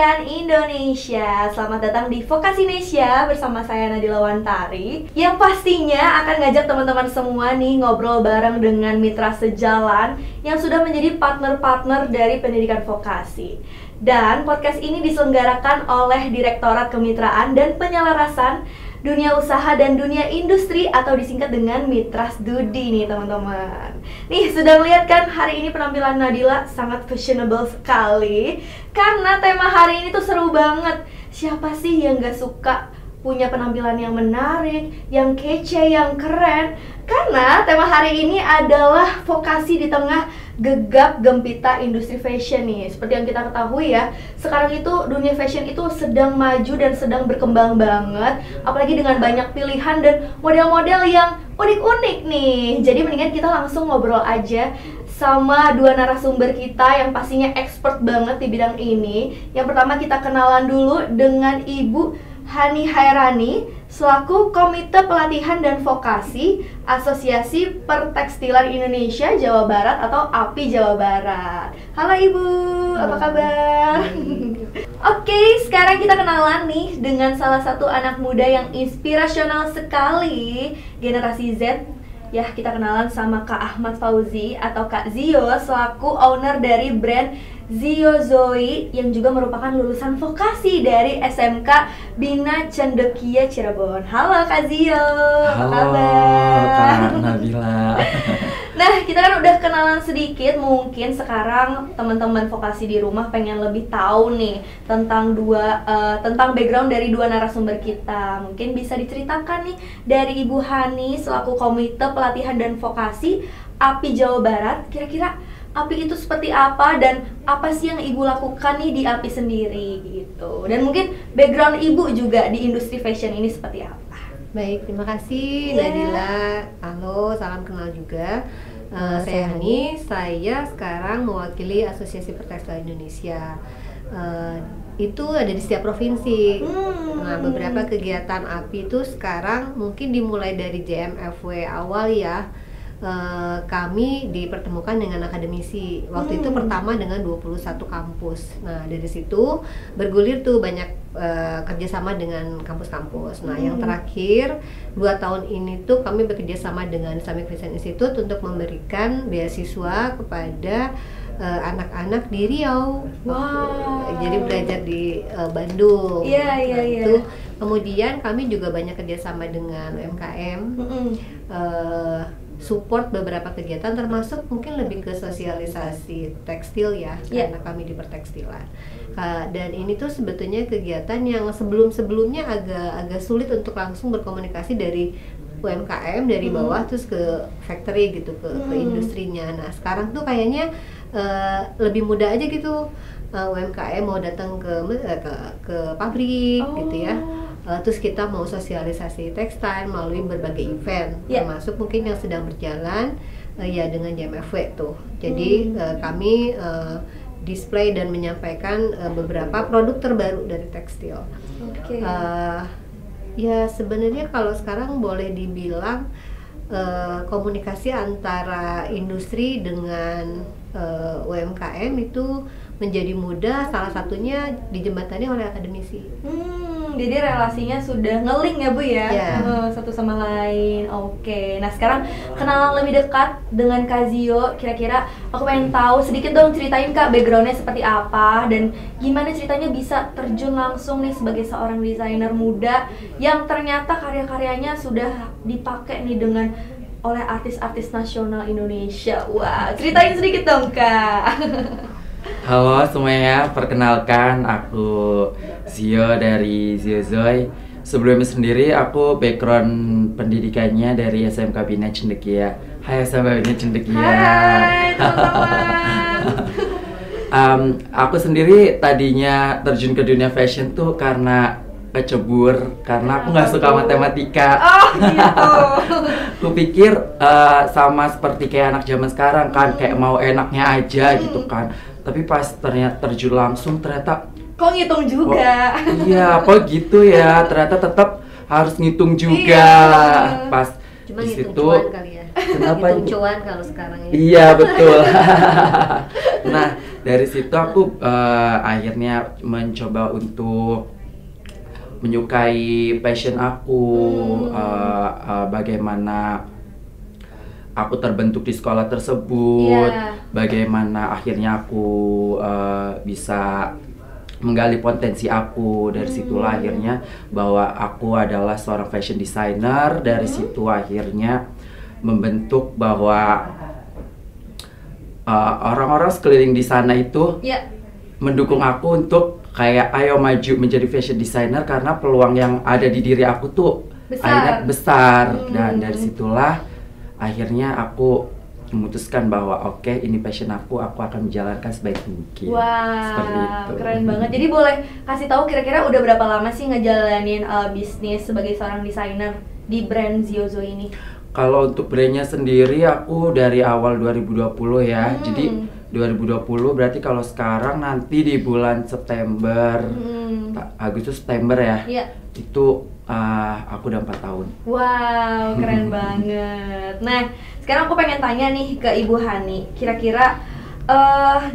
impian Indonesia. Selamat datang di Vokasinesia bersama saya Nadila Wantari, yang pastinya akan ngajak teman-teman semua nih ngobrol bareng dengan mitra sejalan yang sudah menjadi partner-partner dari pendidikan vokasi. Dan podcast ini diselenggarakan oleh Direktorat Kemitraan dan Penyelarasan Dunia Usaha dan Dunia Industri atau disingkat dengan Mitra Studi nih teman-teman. Nih sudah melihat kan hari ini penampilan Nadila sangat fashionable sekali. Karena tema hari ini tuh seru banget. Siapa sih yang gak suka punya penampilan yang menarik, yang kece, yang keren? Karena tema hari ini adalah vokasi di tengah gegap gempita industri fashion nih. Seperti yang kita ketahui ya, sekarang itu dunia fashion itu sedang maju dan sedang berkembang banget. Apalagi dengan banyak pilihan dan model-model yang unik-unik nih. Jadi mendingan kita langsung ngobrol aja sama dua narasumber kita yang pastinya expert banget di bidang ini. Yang pertama kita kenalan dulu dengan Ibu Hani Hairani selaku Komite Pelatihan dan Vokasi Asosiasi Pertekstilan Indonesia Jawa Barat atau API Jawa Barat. Halo Ibu, apa kabar? Oke, sekarang kita kenalan nih dengan salah satu anak muda yang inspirasional sekali, generasi Z. Ya, kita kenalan sama Kak Ahmad Fauzi atau Kak Zio selaku owner dari brand Zio Zoe yang juga merupakan lulusan vokasi dari SMK Bina Cendekia Cirebon. Halo Kak Zio, apa kabar? Kak Nabila. Nah, kita kan udah kenalan sedikit, mungkin sekarang teman-teman vokasi di rumah pengen lebih tahu nih tentang tentang background dari dua narasumber kita. Mungkin bisa diceritakan nih dari Ibu Hani selaku Komite Pelatihan dan Vokasi API Jawa Barat, kira-kira API itu seperti apa dan apa sih yang Ibu lakukan nih di API sendiri gitu. Dan mungkin background Ibu juga di industri fashion ini seperti apa? Baik, terima kasih Nadila. Halo, salam kenal juga. Saya Hani, saya sekarang mewakili Asosiasi Pertekstilan Indonesia. Itu ada di setiap provinsi. Nah, beberapa kegiatan API itu sekarang mungkin dimulai dari JMFW awal ya. Kami dipertemukan dengan akademisi. Waktu itu pertama dengan 21 kampus. Nah, dari situ bergulir tuh banyak kerjasama dengan kampus-kampus. Nah, yang terakhir 2 tahun ini tuh kami bekerjasama dengan Islamic Fashion Institute untuk memberikan beasiswa kepada anak-anak di Riau. Wow. Jadi belajar di Bandung. Iya. Itu kemudian kami juga banyak kerjasama dengan UMKM. Support beberapa kegiatan termasuk mungkin lebih ke sosialisasi tekstil ya, karena kami di pertekstilan. Dan ini tuh sebetulnya kegiatan yang sebelum-sebelumnya agak sulit untuk langsung berkomunikasi dari UMKM dari bawah terus ke factory gitu, ke industrinya. Nah, sekarang tuh kayaknya lebih mudah aja gitu. UMKM mau datang ke pabrik gitu ya. Terus kita mau sosialisasi tekstil melalui berbagai event, termasuk mungkin yang sedang berjalan ya dengan JMFW tuh. Jadi kami display dan menyampaikan beberapa produk terbaru dari tekstil. Ya sebenarnya kalau sekarang boleh dibilang komunikasi antara industri dengan UMKM itu menjadi mudah, salah satunya dijembatani oleh akademisi. Jadi relasinya sudah ngeling ya Bu ya, satu sama lain. Oke, nah sekarang kenalan lebih dekat dengan Kak Zio. Kira-kira aku pengen tahu sedikit dong, ceritain Kak backgroundnya seperti apa dan gimana ceritanya bisa terjun langsung nih sebagai seorang desainer muda yang ternyata karya-karyanya sudah dipakai nih oleh artis-artis nasional Indonesia. Wah, ceritain sedikit dong Kak. Halo semuanya, perkenalkan aku Zio dari Zio Zoe. Sebelumnya sendiri aku background pendidikannya dari SMK Bina Cendekia. Hai SMK Bina Cendekia. Hai teman-teman. Aku sendiri tadinya terjun ke dunia fashion tuh karena kecebur, karena aku nggak suka matematika. Oh gitu. Aku pikir sama seperti kayak anak zaman sekarang kan, kayak mau enaknya aja gitu kan. Tapi pas ternyata terjun langsung ternyata kok ngitung juga. Iya, apa gitu ya. Ternyata tetap harus ngitung juga. Pas Cuma di ngitung situ cuan kali ya. Kenapa hitung Ibu? cuan kalau sekarang ini. Iya betul. Nah dari situ aku akhirnya mencoba untuk menyukai passion aku, bagaimana aku terbentuk di sekolah tersebut, bagaimana akhirnya aku bisa menggali potensi aku. Dari situlah akhirnya bahwa aku adalah seorang fashion designer. Dari situ akhirnya membentuk bahwa orang-orang sekeliling di sana itu mendukung aku untuk kayak ayo maju menjadi fashion designer, karena peluang yang ada di diri aku tuh akhirnya besar. Dan dari situlah akhirnya aku memutuskan bahwa oke, ini passion aku akan menjalankan sebaik mungkin. Seperti itu. Keren banget. Jadi boleh kasih tahu kira-kira udah berapa lama sih ngejalanin bisnis sebagai seorang desainer di brand Ziozo ini? Kalau untuk brandnya sendiri aku dari awal 2020 ya. Jadi 2020 berarti kalau sekarang nanti di bulan September, Agustus September ya. Itu aku udah 4 tahun. Wow, keren banget. Nah, sekarang aku pengen tanya nih ke Ibu Hani, kira-kira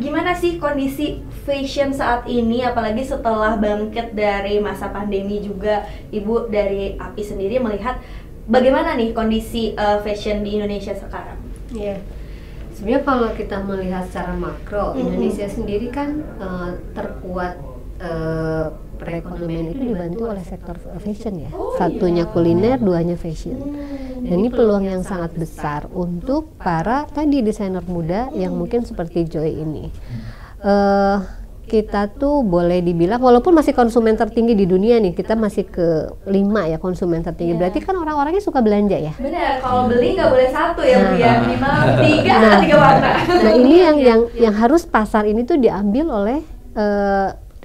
gimana sih kondisi fashion saat ini, apalagi setelah bangkit dari masa pandemi juga. Ibu dari API sendiri melihat bagaimana nih kondisi fashion di Indonesia sekarang? Iya. Sebenarnya kalau kita melihat secara makro, Indonesia sendiri kan terkuat perekonomian itu dibantu oleh sektor fashion ya. Satunya kuliner, duanya fashion. Dan ini peluang yang sangat besar untuk para tadi desainer muda yang mungkin seperti Joy ini. Kita tuh boleh dibilang walaupun masih konsumen tertinggi di dunia nih, kita masih ke-5 ya konsumen tertinggi. Berarti kan orang-orangnya suka belanja ya. Benar, kalau beli nggak boleh satu ya Bu ya, minimal 3 warna. Nah ini yang harus pasar ini tuh diambil oleh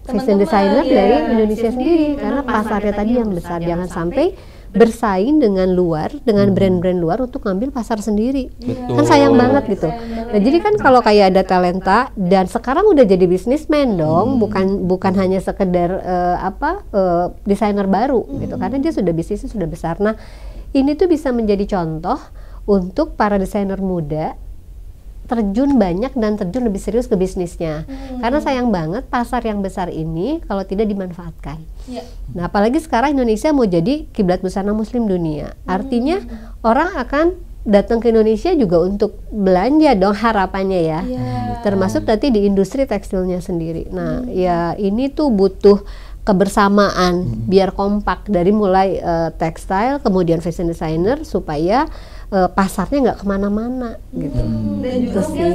fashion designer dari Indonesia sendiri, karena pasarnya tadi yang besar. Jangan sampai bersaing dengan luar, dengan brand-brand luar untuk ngambil pasar sendiri. Kan sayang banget gitu. Nah jadi kan kalau kayak ada talenta dan sekarang udah jadi bisnismen dong, bukan hanya sekedar desainer baru gitu, karena dia sudah bisnisnya sudah besar. Nah ini tuh bisa menjadi contoh untuk para desainer muda terjun banyak dan terjun lebih serius ke bisnisnya. Karena sayang banget pasar yang besar ini kalau tidak dimanfaatkan. Nah apalagi sekarang Indonesia mau jadi kiblat busana muslim dunia. Artinya orang akan datang ke Indonesia juga untuk belanja dong harapannya ya. Termasuk nanti di industri tekstilnya sendiri. Nah ya ini tuh butuh kebersamaan biar kompak dari mulai tekstil kemudian fashion designer supaya pasarnya nggak kemana-mana gitu. Dan juga mungkin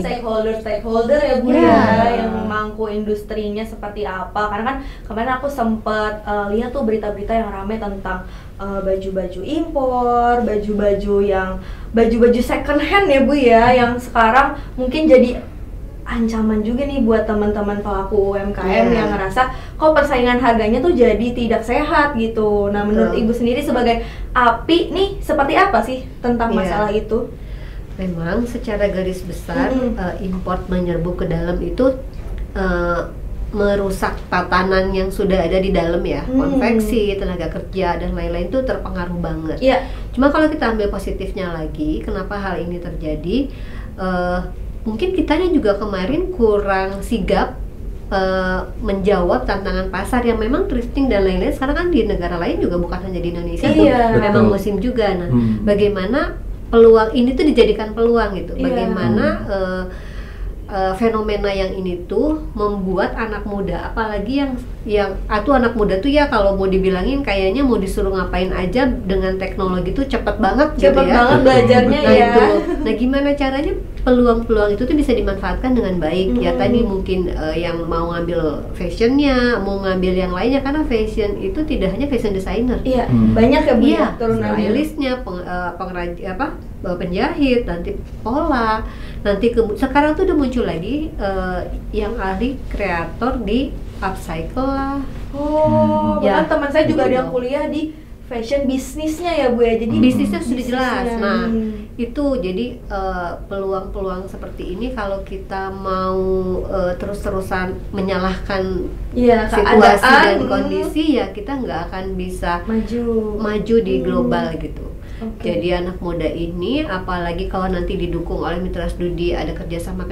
stakeholder ya Bu ya, yang memangku industrinya seperti apa. Karena kan kemarin aku sempat lihat tuh berita-berita yang ramai tentang baju-baju impor, baju-baju second hand ya Bu ya, yang sekarang mungkin jadi ancaman juga nih buat teman-teman pelaku UMKM yang ngerasa kok persaingan harganya tuh jadi tidak sehat gitu. Nah menurut Ibu sendiri sebagai API nih seperti apa sih tentang masalah itu? Memang secara garis besar import menyerbu ke dalam itu merusak tatanan yang sudah ada di dalam ya, konveksi, tenaga kerja dan lain-lain itu terpengaruh banget. Cuma kalau kita ambil positifnya lagi, kenapa hal ini terjadi? Mungkin kitanya juga kemarin kurang sigap menjawab tantangan pasar yang memang thrifting dan lain-lain. Sekarang kan di negara lain juga bukan hanya di Indonesia tuh memang musim juga. Nah, bagaimana peluang ini tuh dijadikan peluang gitu. Bagaimana fenomena yang ini tuh membuat anak muda, apalagi yang anak muda tuh ya kalau mau dibilangin kayaknya mau disuruh ngapain aja dengan teknologi tuh cepet banget gitu ya. Cepet banget belajarnya ya. Nah gimana caranya peluang-peluang itu tuh bisa dimanfaatkan dengan baik ya. Tadi mungkin yang mau ngambil fashionnya, mau ngambil yang lainnya, karena fashion itu tidak hanya fashion designer. Banyak ya Bu ya, stylistnya, pengrajin penjahit, nanti pola, nanti sekarang tuh udah muncul lagi yang ahli kreator di upcycle lah. Bahkan teman saya juga ada yang kuliah di fashion bisnisnya ya Bu ya, jadi bisnisnya sudah jelas. Nah itu jadi peluang-peluang seperti ini kalau kita mau terus-terusan menyalahkan situasi dan kondisi ya kita nggak akan bisa maju di global gitu. Oke. Jadi anak muda ini, apalagi kalau nanti didukung oleh mitra studi, ada kerjasama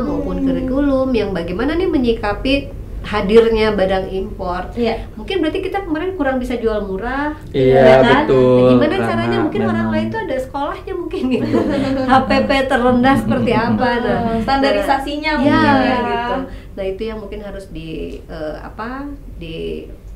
maupun kurikulum yang bagaimana nih menyikapi hadirnya barang impor. Iya. Mungkin berarti kita kemarin kurang bisa jual murah, Iya, ya kan? betul. Nah, gimana Karena caranya? Mungkin orang memang- lain tuh ada sekolahnya mungkin gitu. HPP terendah seperti apa? Nah, Standarisasinya ya, mungkin ya. gitu. Nah, itu yang mungkin harus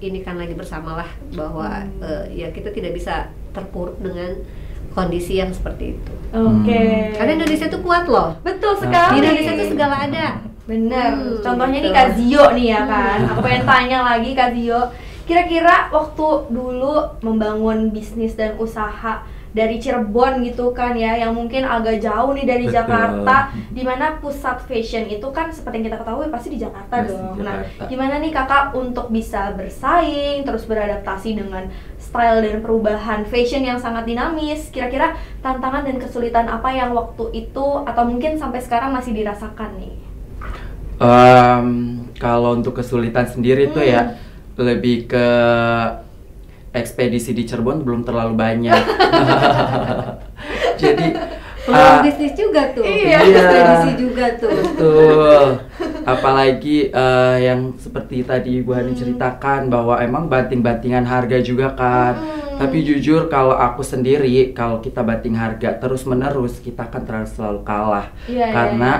inikan lagi bersamalah bahwa ya kita tidak bisa terpuruk dengan kondisi yang seperti itu. Oke. Karena Indonesia tuh kuat loh. Betul Di sekali. Indonesia tuh segala ada. Bener. Contohnya nih gitu. Kak Zio nih ya kan. Aku pengen tanya lagi Kak Zio. Kira-kira waktu dulu membangun bisnis dan usaha dari Cirebon gitu kan ya, yang mungkin agak jauh nih dari Betul. Jakarta, dimana pusat fashion itu kan seperti yang kita ketahui pasti di Jakarta Pasti dong. di Nah, Jakarta. gimana nih kakak untuk bisa bersaing, terus beradaptasi dengan style dan perubahan fashion yang sangat dinamis? Kira-kira tantangan dan kesulitan apa yang waktu itu atau mungkin sampai sekarang masih dirasakan nih? Kalau untuk kesulitan sendiri tuh ya lebih ke ekspedisi di Cirebon belum terlalu banyak. Jadi Peluang bisnis juga tuh. Iya. Ekspedisi juga tuh. betul. Apalagi yang seperti tadi Ibu Hani ceritakan bahwa emang banting-bantingan harga juga kan. Tapi jujur kalau aku sendiri, kalau kita banting harga terus-menerus, kita akan selalu kalah. Iya, Karena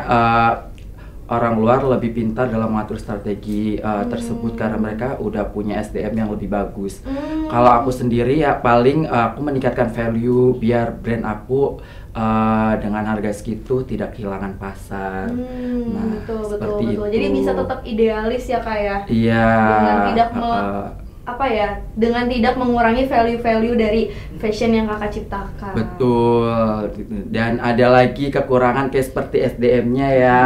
orang luar lebih pintar dalam mengatur strategi tersebut karena mereka udah punya SDM yang lebih bagus. Kalau aku sendiri ya paling aku meningkatkan value biar brand aku dengan harga segitu tidak kehilangan pasar. Nah, betul seperti betul. itu. Jadi bisa tetap idealis ya kak ya. Iya. Dengan tidak dengan tidak mengurangi value-value dari fashion yang kakak ciptakan. Betul. Dan ada lagi kekurangan kayak seperti SDM-nya ya.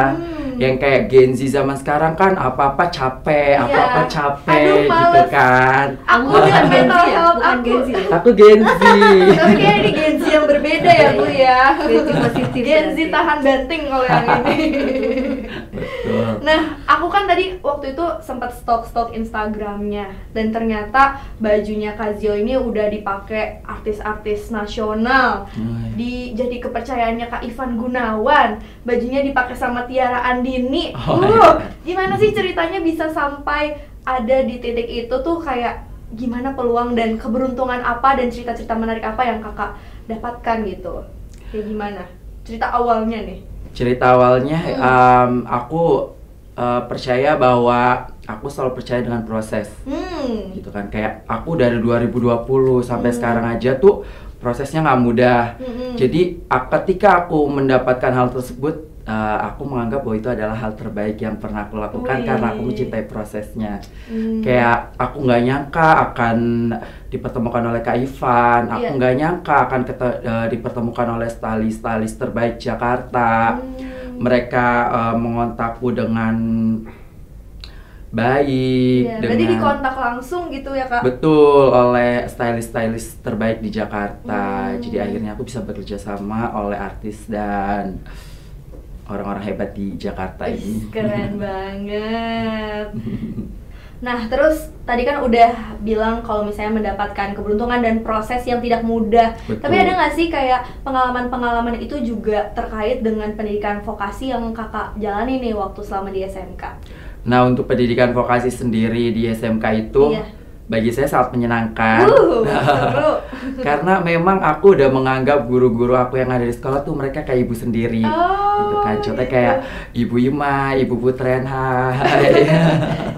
Yang kayak Gen Z zaman sekarang kan apa-apa capek, Iya. apa-apa capek Aduh, gitu males. kan. Aku Bukan udah Gen Z ya? mental Bukan aku. Gen Z ya? Aku Gen Z. Tapi kayak ini Gen Z yang berbeda ya Bu ya. Gen Z positif Gen Z berarti. tahan banting kalau yang ini. Betul. Nah, aku kan tadi waktu itu sempat stalk Instagramnya dan ternyata bajunya Kazio ini udah dipakai artis-artis nasional. Jadi kepercayaannya Kak Ivan Gunawan, bajunya dipakai sama Tiara Andini. Gimana sih ceritanya bisa sampai ada di titik itu tuh, kayak gimana peluang dan keberuntungan apa dan cerita-cerita menarik apa yang kakak dapatkan gitu? Kayak gimana? Cerita awalnya nih. Cerita awalnya aku percaya bahwa aku selalu percaya dengan proses. Gitu kan, kayak aku dari 2020 sampai sekarang aja tuh prosesnya nggak mudah. Jadi ketika aku mendapatkan hal tersebut, aku menganggap bahwa itu adalah hal terbaik yang pernah aku lakukan karena aku mencintai prosesnya. Kayak aku nggak nyangka akan dipertemukan oleh Kak Ivan, aku nggak nyangka akan dipertemukan oleh stylist terbaik Jakarta. Mereka mengontakku dengan baik, Iya, berarti dikontak langsung gitu ya kak? betul, oleh stylist terbaik di Jakarta. Jadi akhirnya aku bisa bekerja sama oleh artis dan orang-orang hebat di Jakarta ini. Keren banget. Nah, terus tadi kan udah bilang kalau misalnya mendapatkan keberuntungan dan proses yang tidak mudah. Betul. Tapi ada nggak sih kayak pengalaman-pengalaman itu juga terkait dengan pendidikan vokasi yang kakak jalani nih waktu selama di SMK? Nah, untuk pendidikan vokasi sendiri di SMK itu bagi saya sangat menyenangkan. Seru. Karena memang aku udah menganggap guru-guru aku yang ada di sekolah tuh mereka kayak ibu sendiri. Gitu kan. Contohnya kayak Ibu Ima, Ibu Putren, hai.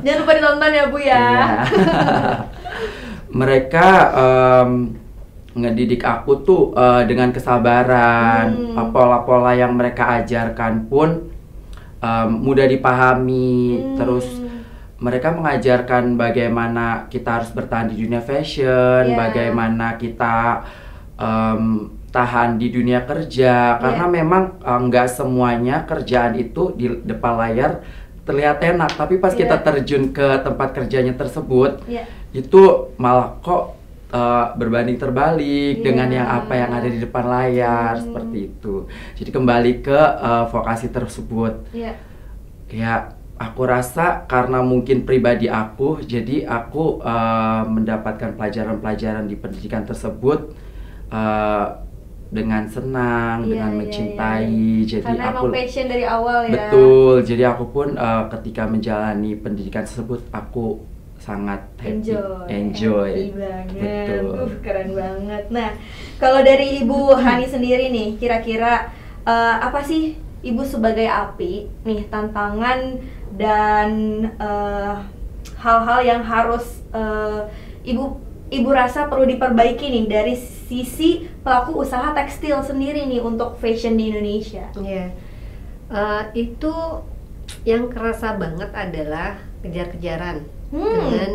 Jangan lupa ditonton ya Bu ya. Iya. Mereka ngedidik aku tuh dengan kesabaran. Pola-pola yang mereka ajarkan pun mudah dipahami. Terus mereka mengajarkan bagaimana kita harus bertahan di dunia fashion, bagaimana kita tahan di dunia kerja. Karena memang nggak semuanya kerjaan itu di depan layar terlihat enak, tapi pas kita terjun ke tempat kerjanya tersebut, itu malah kok berbanding terbalik dengan yang apa yang ada di depan layar, seperti itu. Jadi kembali ke vokasi tersebut. Ya, aku rasa karena mungkin pribadi aku, jadi aku mendapatkan pelajaran-pelajaran di pendidikan tersebut uh, dengan senang, Iya, dengan iya, mencintai. Jadi Karena aku emang passion dari awal ya. betul. Jadi aku pun ketika menjalani pendidikan tersebut aku sangat happy, enjoy. Happy banget. Betul. Keren banget. Nah, kalau dari Ibu Hani sendiri nih, kira-kira apa sih Ibu sebagai API nih tantangan dan hal-hal yang harus Ibu rasa perlu diperbaiki nih dari sisi pelaku usaha tekstil sendiri nih untuk fashion di Indonesia? Iya. Itu yang kerasa banget adalah kejar-kejaran dengan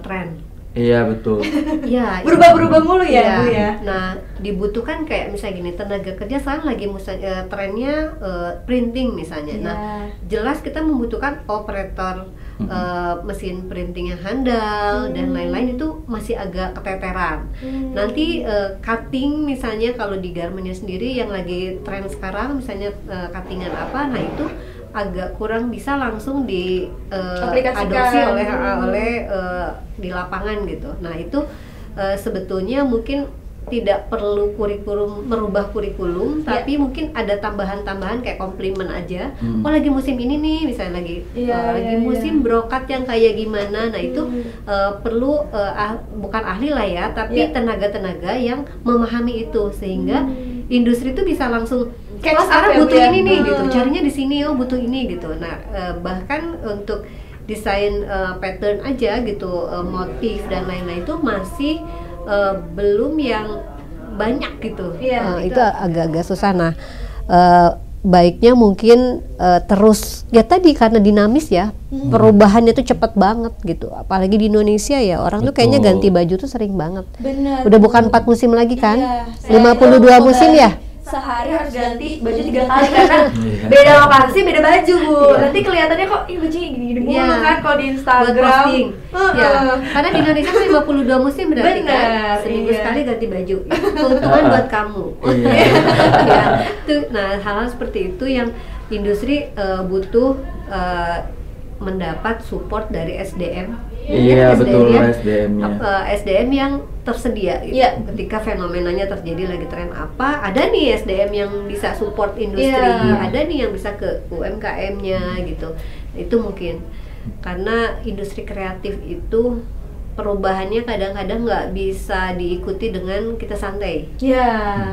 tren. Iya betul. Ya, Berubah-berubah mulu ya, Bu ya. Nah, dibutuhkan kayak misalnya gini, tenaga kerja sekarang lagi trennya printing misalnya. Iya. Nah, jelas kita membutuhkan operator mesin printing yang handal dan lain-lain, itu masih agak keteteran. Nanti cutting misalnya, kalau di garmennya sendiri yang lagi tren sekarang misalnya cuttingan apa, nah itu agak kurang bisa langsung diadopsi oleh di lapangan gitu. Nah itu sebetulnya mungkin tidak perlu merubah kurikulum, tapi mungkin ada tambahan-tambahan kayak komplimen aja. Oh lagi musim ini nih, misalnya lagi musim brokat yang kayak gimana. Nah itu perlu bukan ahli lah ya, tapi tenaga-tenaga yang memahami itu, sehingga industri itu bisa langsung sekarang butuh ini nih gitu, carinya di sini, oh butuh ini gitu. Nah bahkan untuk desain pattern aja gitu, motif dan lain-lain itu masih belum yang banyak gitu. Itu agak-agak susah. Nah baiknya mungkin terus ya tadi, karena dinamis ya, perubahannya tuh cepat banget gitu. Apalagi di Indonesia ya, orang tuh kayaknya ganti baju tuh sering banget. Bener. Udah bukan 4 musim lagi kan? Iya. 52 musim ya? Sehari harus ganti baju 3 kali karena beda lokasi, beda baju, Bu. Nanti kelihatannya kok bajunya gini-gini mulu kan kalau di Instagram. Ya, karena di Indonesia kan 52 musim berarti kan. Seminggu sekali ganti baju. Keuntungan buat kamu. Ya, nah hal-hal seperti itu yang industri butuh mendapat support dari SDM. Iya betul, SDM-nya. SDM yang tersedia gitu. Ketika fenomenanya terjadi lagi tren apa, ada nih SDM yang bisa support industri, ada nih yang bisa ke UMKM-nya gitu. Itu mungkin karena industri kreatif itu perubahannya kadang-kadang nggak bisa diikuti dengan kita santai.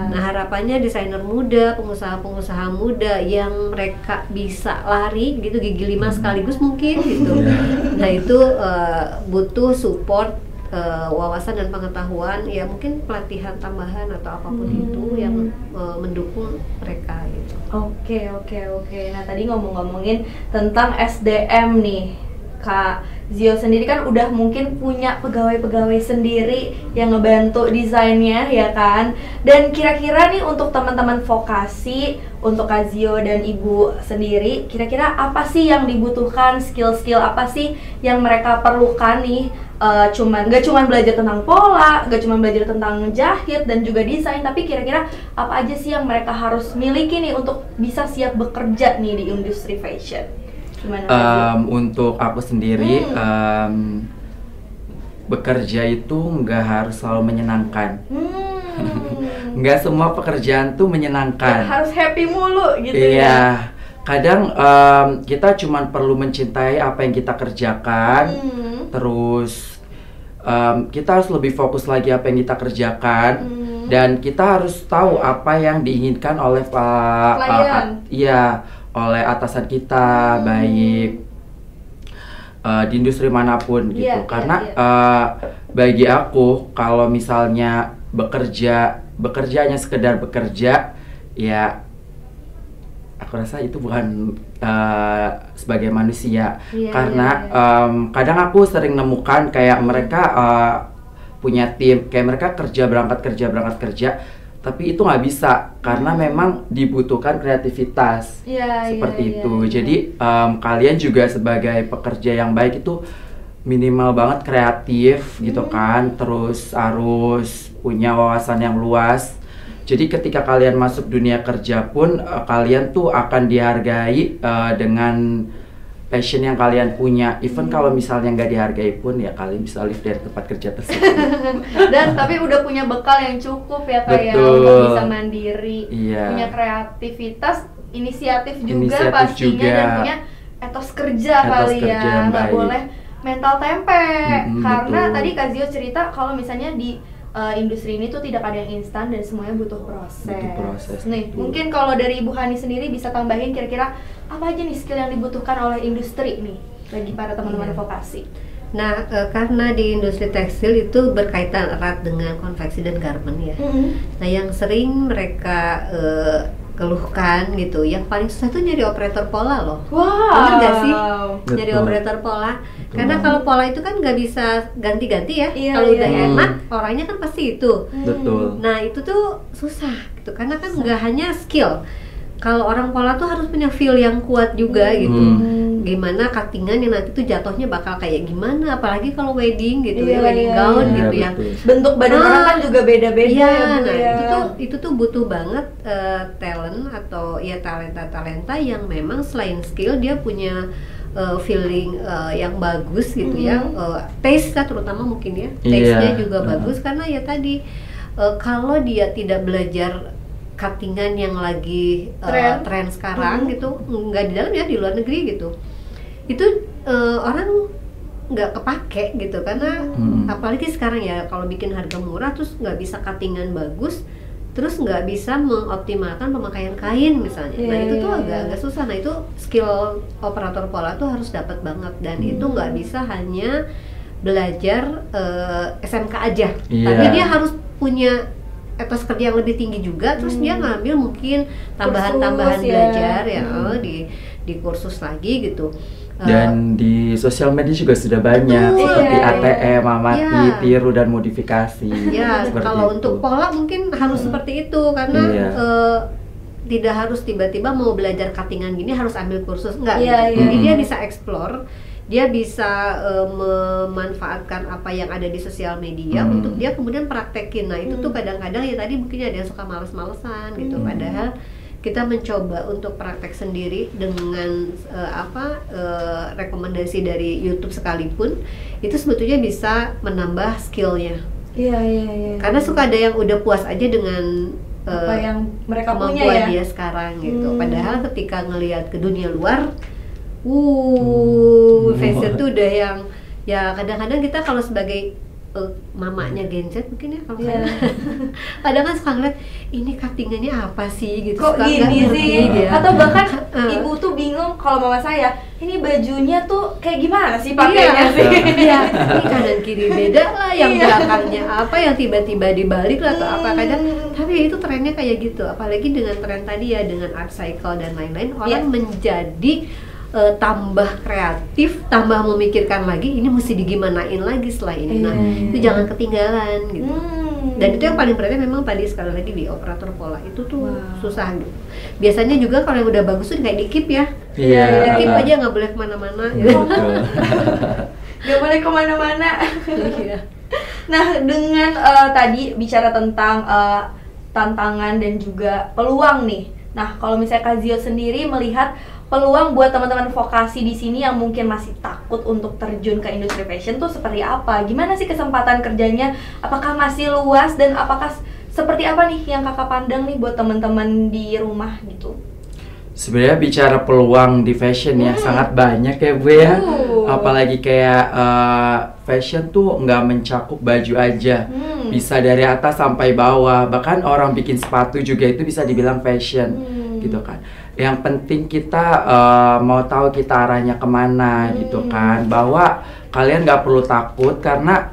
Nah harapannya desainer muda, pengusaha-pengusaha muda yang mereka bisa lari gitu gigi 5 sekaligus mungkin gitu. Nah itu butuh support, wawasan dan pengetahuan, ya mungkin pelatihan tambahan atau apapun itu yang mendukung mereka gitu. Oke. Nah tadi ngomongin tentang SDM nih, Kak Zio sendiri kan udah mungkin punya pegawai-pegawai sendiri yang ngebantu desainnya ya kan. Dan kira-kira nih untuk teman-teman vokasi, untuk Kak Zio dan Ibu sendiri, kira-kira apa sih yang dibutuhkan, skill-skill apa sih yang mereka perlukan nih? Gak cuman belajar tentang pola, gak cuman belajar tentang jahit dan juga desain, tapi kira-kira apa aja sih yang mereka harus miliki nih untuk bisa siap bekerja nih di industri fashion? Untuk aku sendiri bekerja itu nggak harus selalu menyenangkan. Nggak semua pekerjaan tuh menyenangkan. Harus happy mulu gitu ya. Iya, kadang kita cuman perlu mencintai apa yang kita kerjakan. Terus kita harus lebih fokus lagi apa yang kita kerjakan. Dan kita harus tahu apa yang diinginkan oleh oleh atasan kita, baik di industri manapun gitu. Karena bagi aku kalau misalnya bekerjanya sekedar bekerja, ya aku rasa itu bukan sebagai manusia. Karena kadang aku sering nemukan kayak mereka punya tim, kayak mereka berangkat kerja, tapi itu nggak bisa karena memang dibutuhkan kreativitas seperti itu. Jadi kalian juga sebagai pekerja yang baik itu minimal banget kreatif gitu kan, terus harus punya wawasan yang luas. Jadi ketika kalian masuk dunia kerja pun kalian tuh akan dihargai dengan passion yang kalian punya. Even kalau misalnya nggak dihargai pun ya kalian bisa leave dari tempat kerja tersebut. Dan tapi udah punya bekal yang cukup ya kayak Betul. untuk bisa mandiri, Iya. punya kreativitas, inisiatif juga Inisiatif pastinya juga. dan punya etos kerja Etos kali kerja ya, yang nggak baik. boleh mental tempe. Karena betul. tadi Kak Zio cerita kalau misalnya di industri ini tuh tidak ada yang instan dan semuanya butuh proses. Butuh proses, Nih, betul. mungkin kalau dari Ibu Hani sendiri bisa tambahin kira-kira apa aja nih skill yang dibutuhkan oleh industri nih bagi para teman-teman Iya. vokasi. Nah, karena di industri tekstil itu berkaitan erat dengan konveksi dan garment ya. Nah, yang sering mereka keluhkan gitu, yang paling susah tuh nyari operator pola loh. Wow. Bener nggak sih? Nyari Betul. operator pola. Betul Karena banget. kalau pola itu kan nggak bisa ganti-ganti ya. Iya, Kalau iya. udah enak, orangnya kan pasti itu. Betul. Nah, itu tuh susah gitu. Karena kan nggak hanya skill. Kalau orang pola tuh harus punya feel yang kuat juga gitu. Gimana cuttingan yang nanti tuh jatuhnya bakal kayak gimana, apalagi kalau wedding gitu Iya, ya, wedding iya, gown iya. gitu Iya, yang betul. Bentuk badan orang kan juga beda-beda iya, ya, Bu, nah ya. itu tuh butuh banget talent atau ya talenta yang memang selain skill dia punya feeling yang bagus gitu ya, taste lah terutama mungkin ya, taste-nya Iya. juga bagus karena ya tadi kalau dia tidak belajar cuttingan yang lagi tren sekarang gitu, nggak di dalam ya, di luar negeri gitu, itu orang nggak kepake gitu karena apalagi sekarang ya kalau bikin harga murah terus nggak bisa cuttingan bagus, terus nggak bisa mengoptimalkan pemakaian kain misalnya. Nah itu tuh agak susah. Nah itu skill operator pola tuh harus dapat banget, dan itu nggak bisa hanya belajar SMK aja, Iya. tapi dia harus punya etos kerja yang lebih tinggi juga, terus dia ngambil mungkin tambahan-tambahan Kursus, ya. belajar ya, di kursus lagi gitu. Dan di sosial media juga sudah banyak Betul. seperti Iya, ATM, amati, Iya. tiru dan modifikasi. Ya, Seperti kalau itu. untuk pola mungkin harus seperti itu karena Iya. tidak harus tiba-tiba mau belajar cuttingan gini harus ambil kursus, enggak. Iya, gitu. Jadi iya. dia bisa explore, dia bisa memanfaatkan apa yang ada di sosial media untuk dia kemudian praktekin. Nah itu tuh kadang-kadang ya tadi mungkin ada yang suka males-malesan gitu, padahal kita mencoba untuk praktek sendiri dengan rekomendasi dari YouTube sekalipun, itu sebetulnya bisa menambah skillnya. Iya. Karena suka ada yang udah puas aja dengan Apa yang mereka punya kemampuan ya. dia sekarang gitu. Padahal ketika ngelihat ke dunia luar, fashion tuh udah yang ya kadang-kadang kita kalau sebagai mamanya Gen Z mungkin ya kalau Iya. kadang kan suka ngeliat ini cuttingannya apa sih gitu, Kok suka nggak gini ngerti sih? dia. Atau bahkan ibu tuh bingung kalau mama saya, ini bajunya tuh kayak gimana sih pakainya sih? Iya, ini kanan kiri beda lah, yang Iya. belakangnya apa, yang tiba-tiba dibalik lah atau apa kadang. Tapi itu trennya kayak gitu, apalagi dengan tren tadi ya, dengan upcycle dan lain-lain, orang menjadi tambah kreatif, tambah memikirkan lagi ini mesti digimanain lagi setelah ini. Nah, itu jangan ketinggalan gitu. Dan itu yang paling beratnya memang tadi sekali lagi di operator pola itu tuh susah gitu. Biasanya juga kalau yang udah bagus tuh kayak di keep ya. Iya. Di keep aja nggak boleh kemana-mana. Gitu. Betul. Gak boleh kemana-mana. Iya. Nah, dengan tadi bicara tentang tantangan dan juga peluang nih. Nah, kalau misalnya Kak Zio sendiri melihat peluang buat teman-teman vokasi di sini yang mungkin masih takut untuk terjun ke industri fashion tuh seperti apa? Gimana sih kesempatan kerjanya? Apakah masih luas dan apakah seperti apa nih yang kakak pandang nih buat teman-teman di rumah gitu? Sebenarnya bicara peluang di fashion ya sangat banyak ya Bu ya. Apalagi kayak fashion tuh nggak mencakup baju aja, bisa dari atas sampai bawah. Bahkan orang bikin sepatu juga itu bisa dibilang fashion, gitu kan. Yang penting kita mau tahu kita arahnya kemana, gitu kan. Bahwa kalian nggak perlu takut karena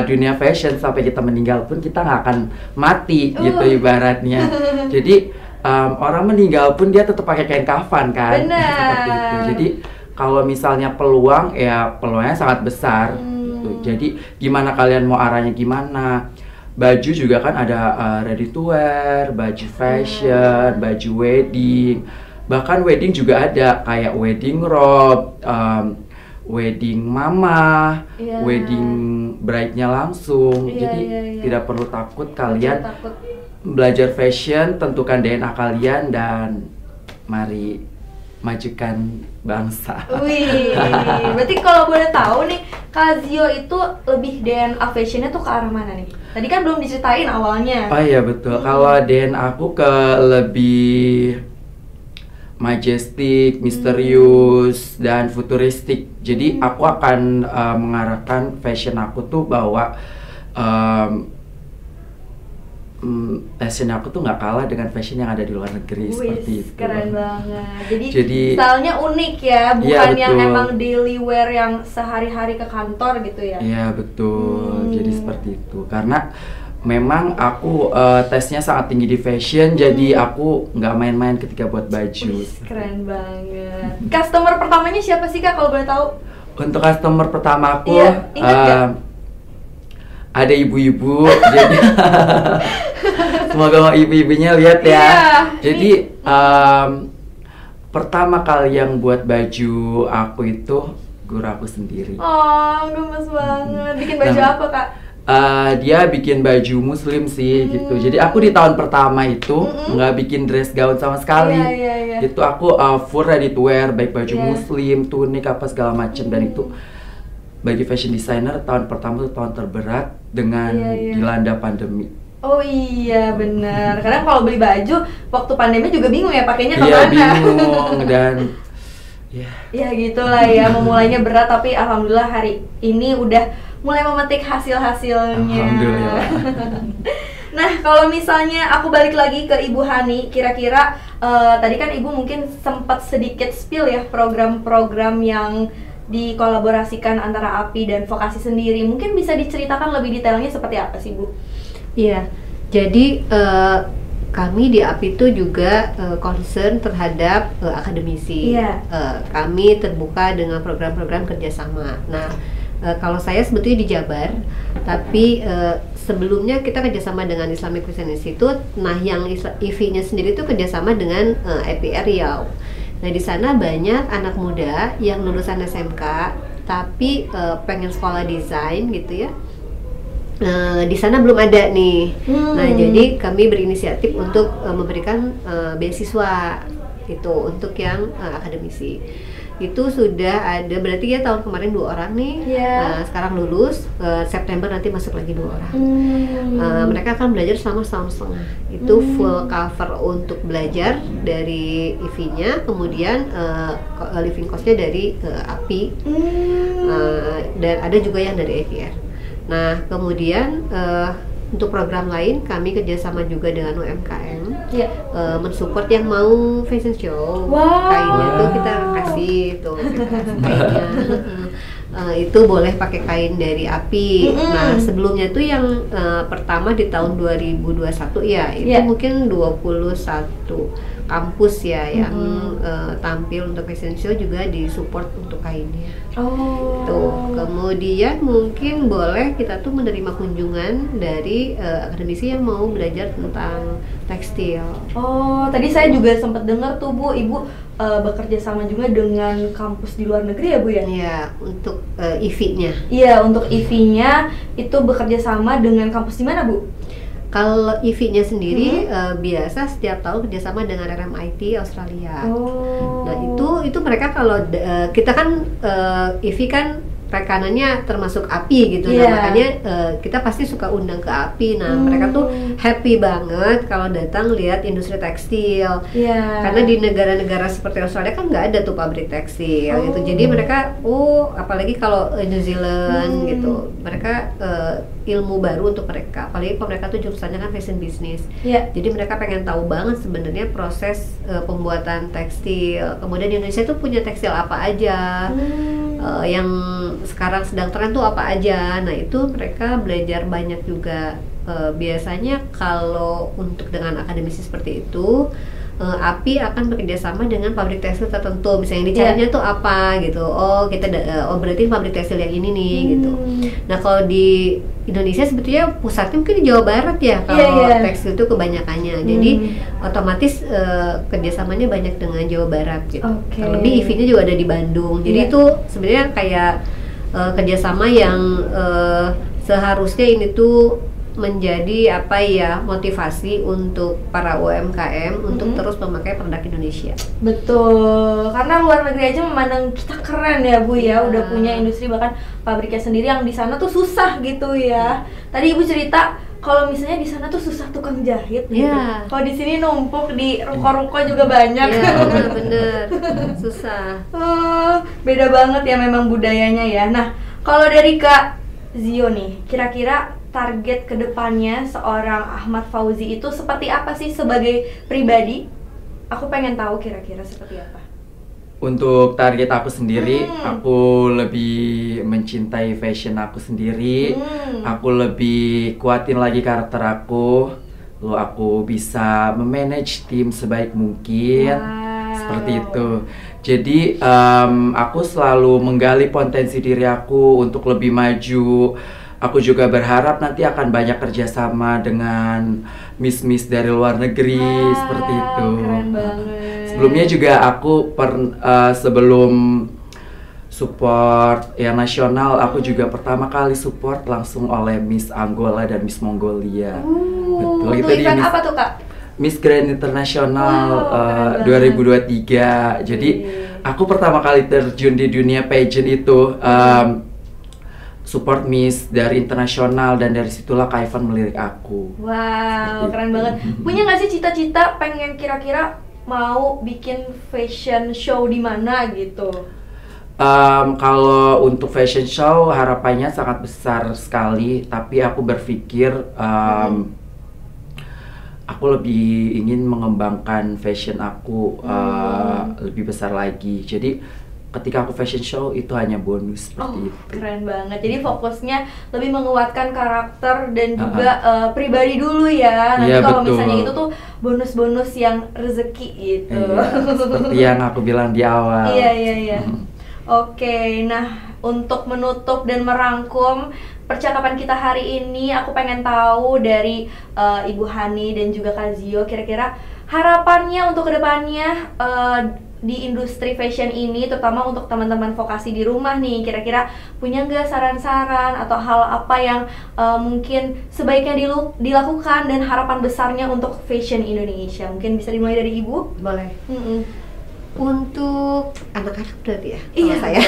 dunia fashion sampai kita meninggal pun kita nggak akan mati, gitu ibaratnya. Jadi orang meninggal pun dia tetap pakai kain kafan kan. Benar. Seperti itu. Jadi kalau misalnya peluang ya peluangnya sangat besar gitu. Jadi gimana kalian mau arahnya gimana? Baju juga kan ada ready to wear, baju fashion, baju wedding. Bahkan wedding juga ada kayak wedding robe, wedding mama, wedding bride-nya langsung. Jadi tidak perlu takut kalian belajar fashion, tentukan DNA kalian dan mari majukan bangsa. Wih, berarti kalau boleh tahu nih, Kak Zio itu lebih DNA fashionnya tuh ke arah mana nih? Tadi kan belum diceritain awalnya. Oh iya betul, kalau DNA aku ke lebih majestic, misterius, dan futuristik. Jadi aku akan mengarahkan fashion aku tuh bahwa fashion aku tuh nggak kalah dengan fashion yang ada di luar negeri. Seperti itu. Keren banget. Jadi stylenya unik ya, bukan yang emang daily wear yang sehari-hari ke kantor gitu ya? Iya betul. Jadi seperti itu. Karena memang aku tesnya sangat tinggi di fashion, jadi aku nggak main-main ketika buat baju. Keren banget. Customer pertamanya siapa sih Kak kalau boleh tahu? Untuk customer pertama aku, ada ibu-ibu, jadi semoga ibu-ibunya lihat ya. Jadi pertama kali yang buat baju aku itu guru aku sendiri. Oh, gemes banget. Bikin baju apa Kak? Dia bikin baju muslim sih gitu. Jadi aku di tahun pertama itu nggak bikin dress gown sama sekali. Itu aku full ready to wear, baik baju muslim, tunik apa segala macam. Dan itu bagi fashion designer tahun pertama itu tahun terberat dengan dilanda pandemi. Oh iya benar. Kadang kalau beli baju waktu pandemi juga bingung ya pakainya kemana. Iya bingung dan ya gitulah ya, memulainya berat tapi alhamdulillah hari ini udah mulai memetik hasil-hasilnya. Alhamdulillah. Nah kalau misalnya aku balik lagi ke Ibu Hani, kira-kira tadi kan Ibu mungkin sempat sedikit spill ya program-program yang dikolaborasikan antara API dan Vokasi sendiri. Mungkin bisa diceritakan lebih detailnya seperti apa sih Bu? Iya, jadi kami di API itu juga concern terhadap akademisi. Kami terbuka dengan program-program kerjasama. Nah, kalau saya sebetulnya di Jabar, tapi sebelumnya kita kerjasama dengan Islamic Fashion Institute. Nah, yang IV-nya sendiri itu kerjasama dengan IPR Riau. Nah, di sana banyak anak muda yang lulusan SMK tapi pengen sekolah desain gitu ya. Di sana belum ada nih. Nah, jadi kami berinisiatif untuk memberikan beasiswa itu untuk yang akademisi. Itu sudah ada, berarti ya tahun kemarin 2 orang nih. Sekarang lulus, September nanti masuk lagi 2 orang. Mereka akan belajar selama setahun setengah. Itu full cover untuk belajar dari IV-nya, kemudian living cost-nya dari API, dan ada juga yang dari APR. Nah, kemudian untuk program lain kami kerjasama juga dengan UMKM, mensupport yang mau fashion show. Kainnya tuh kita kasih tuh kainnya. Itu boleh pakai kain dari API. Nah, sebelumnya tuh yang pertama di tahun 2021 ya, itu mungkin 21 kampus ya yang tampil untuk fashion show juga disupport untuk kainnya. Tuh, kemudian mungkin boleh kita tuh menerima kunjungan dari akademisi yang mau belajar tentang tekstil. Tadi saya juga sempat dengar tuh Bu, Ibu bekerja sama juga dengan kampus di luar negeri ya Bu ya? Iya, untuk IV-nya. Iya, untuk IV-nya itu bekerja sama dengan kampus di mana Bu? Kalau IV-nya sendiri biasa setiap tahun kerjasama dengan RMIT Australia. Nah itu mereka kalau kita kan IV kan rekanannya termasuk API gitu, nah makanya kita pasti suka undang ke API. Nah mereka tuh happy banget kalau datang lihat industri tekstil, karena di negara-negara seperti Australia kan nggak ada tuh pabrik tekstil gitu. Jadi mereka apalagi kalau New Zealand gitu, mereka ilmu baru untuk mereka, apalagi kalau mereka tuh jurusannya kan fashion business. Jadi mereka pengen tahu banget sebenarnya proses pembuatan tekstil. Kemudian di Indonesia tuh punya tekstil apa aja, yang sekarang sedang tren tuh apa aja. Nah itu mereka belajar banyak juga. Biasanya kalau untuk dengan akademisi seperti itu, API akan bekerjasama dengan pabrik tekstil tertentu. Misalnya dicarinya tuh apa gitu. Kita berarti pabrik tekstil yang ini nih gitu. Nah kalau di Indonesia sebetulnya pusatnya mungkin di Jawa Barat ya kalau tekstil itu kebanyakannya. Jadi otomatis kerjasamanya banyak dengan Jawa Barat gitu. Terlebih IV-nya juga ada di Bandung. Jadi itu sebenarnya kayak kerjasama yang seharusnya ini tuh menjadi apa ya, motivasi untuk para UMKM untuk terus memakai produk Indonesia. Betul, karena luar negeri aja memandang kita keren ya Bu ya, udah punya industri bahkan pabriknya sendiri yang di sana tuh susah gitu ya. Tadi Ibu cerita kalau misalnya di sana tuh susah tukang jahit gitu. Kalau di sini numpuk di ruko-ruko juga banyak. Iya, bener-bener susah. Beda banget ya memang budayanya ya. Nah, kalau dari Kak Zio nih, kira-kira target kedepannya seorang Ahmad Fauzi itu seperti apa sih sebagai pribadi? Aku pengen tahu kira-kira seperti apa. Untuk target aku sendiri, aku lebih mencintai fashion aku sendiri. Aku lebih kuatin lagi karakter aku. Lalu aku bisa memanage tim sebaik mungkin. Seperti itu. Jadi aku selalu menggali potensi diri aku untuk lebih maju. Aku juga berharap nanti akan banyak kerjasama dengan miss-miss dari luar negeri. Seperti itu. Keren banget. Sebelumnya juga aku sebelum support yang nasional, aku juga pertama kali support langsung oleh Miss Angola dan Miss Mongolia. Betul. Itu event apa tuh Kak? Miss Grand International 2023. Jadi aku pertama kali terjun di dunia pageant itu support Miss dari internasional, dan dari situlah Kak Ivan melirik aku. Wow, keren banget. Punya nggak sih cita-cita pengen kira-kira mau bikin fashion show di mana gitu? Kalau untuk fashion show harapannya sangat besar sekali, tapi aku berpikir aku lebih ingin mengembangkan fashion aku lebih besar lagi. Jadi ketika aku fashion show itu hanya bonus seperti itu. Keren banget. Jadi fokusnya lebih menguatkan karakter dan juga pribadi dulu ya. Nanti kalau misalnya itu tuh bonus-bonus yang rezeki gitu. Seperti yang aku bilang di awal. Iya. Oke, nah untuk menutup dan merangkum percakapan kita hari ini, aku pengen tahu dari Ibu Hani dan juga Kak Zio, kira-kira harapannya untuk kedepannya di industri fashion ini, terutama untuk teman-teman vokasi di rumah nih, kira-kira punya nggak saran-saran atau hal apa yang mungkin sebaiknya dilakukan dan harapan besarnya untuk fashion Indonesia? Mungkin bisa dimulai dari Ibu? Boleh. Untuk anak-anak berarti ya? Iya, saya.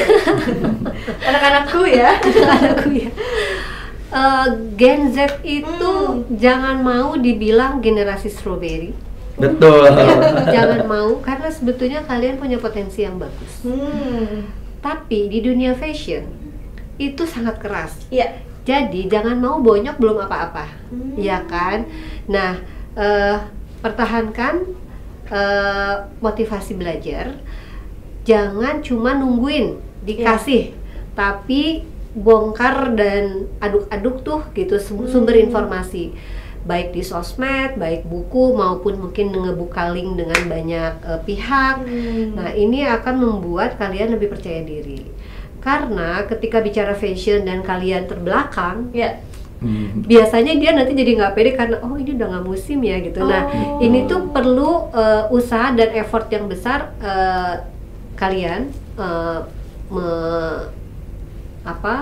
Anak-anakku ya. Anak-anakku ya. Gen Z itu jangan mau dibilang generasi strawberry. Betul. Jangan mau, karena sebetulnya kalian punya potensi yang bagus. Tapi di dunia fashion itu sangat keras. Iya. Jadi jangan mau bonyok belum apa-apa, ya kan? Nah, pertahankan motivasi belajar. Jangan cuma nungguin dikasih, tapi bongkar dan aduk-aduk tuh gitu sumber informasi, baik di sosmed, baik buku, maupun mungkin ngebuka link dengan banyak pihak. Nah, ini akan membuat kalian lebih percaya diri, karena ketika bicara fashion dan kalian terbelakang, biasanya dia nanti jadi nggak pede karena ini udah nggak musim ya gitu. Nah, ini tuh perlu usaha dan effort yang besar kalian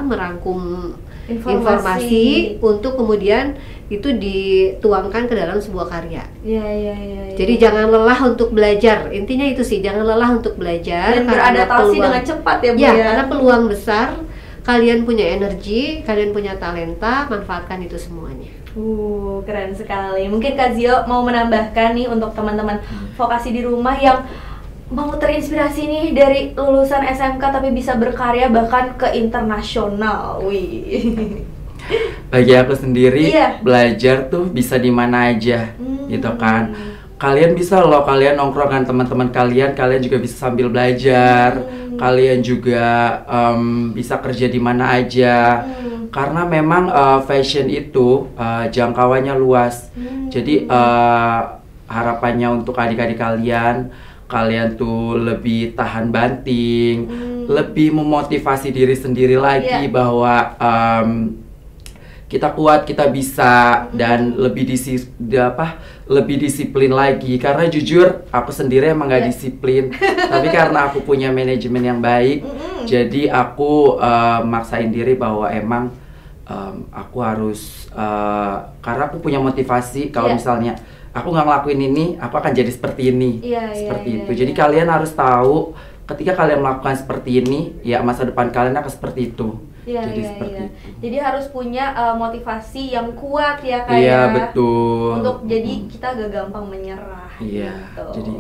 merangkum informasi untuk kemudian itu dituangkan ke dalam sebuah karya. Iya. Jadi jangan lelah untuk belajar. Intinya itu sih, jangan lelah untuk belajar dan beradaptasi dengan cepat ya Bu ya. Karena peluang besar, kalian punya energi, kalian punya talenta, manfaatkan itu semuanya. Keren sekali. Mungkin Kak Zio mau menambahkan nih untuk teman-teman vokasi di rumah yang mau terinspirasi nih dari lulusan SMK tapi bisa berkarya bahkan ke internasional. Bagi aku sendiri, belajar tuh bisa di mana aja, gitu kan. Kalian bisa loh, kalian nongkrong dengan teman-teman kalian juga bisa sambil belajar. Kalian juga bisa kerja di mana aja. Karena memang fashion itu jangkauannya luas. Jadi harapannya untuk adik-adik kalian tuh lebih tahan banting, lebih memotivasi diri sendiri lagi bahwa kita kuat, kita bisa, dan lebih disiplin lagi. Karena jujur aku sendiri emang gak disiplin, tapi karena aku punya manajemen yang baik, jadi aku maksain diri bahwa emang aku harus karena aku punya motivasi kalau misalnya aku nggak ngelakuin ini, aku akan jadi seperti ini, seperti itu. Jadi kalian harus tahu ketika kalian melakukan seperti ini, ya masa depan kalian akan seperti itu. Jadi seperti itu. Jadi harus punya motivasi yang kuat ya, kayak. Iya, betul. Untuk jadi kita gak gampang menyerah. Iya. Gitu. Jadi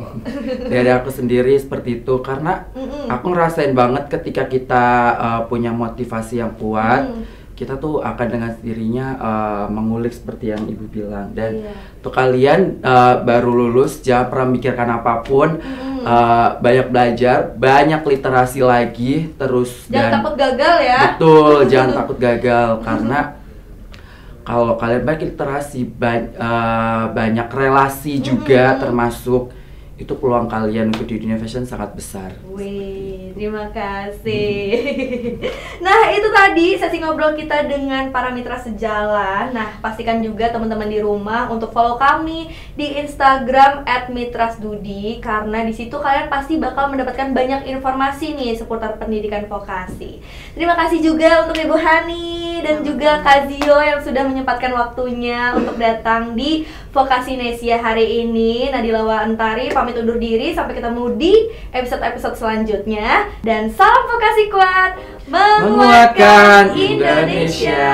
dari aku sendiri seperti itu karena aku ngerasain banget ketika kita punya motivasi yang kuat, kita tuh akan dengan sendirinya mengulik seperti yang ibu bilang. Dan untuk kalian baru lulus jangan pernah mikirkan apapun. Banyak belajar, banyak literasi lagi, terus jangan takut gagal ya. Betul, jangan takut gagal karena kalau kalian banyak literasi, banyak relasi juga termasuk itu peluang kalian untuk di dunia fashion sangat besar. Wih, terima kasih. Nah, itu tadi sesi ngobrol kita dengan para mitra sejalan. Nah, pastikan juga teman-teman di rumah untuk follow kami di Instagram @mitrasdudi karena di situ kalian pasti bakal mendapatkan banyak informasi nih seputar pendidikan vokasi. Terima kasih juga untuk Ibu Hani dan juga Kak Zio yang sudah menyempatkan waktunya untuk datang di Vokasinesia hari ini. Nadila Wantari pamit undur diri, sampai ketemu di episode-episode selanjutnya. Dan salam vokasi kuat menguatkan Indonesia.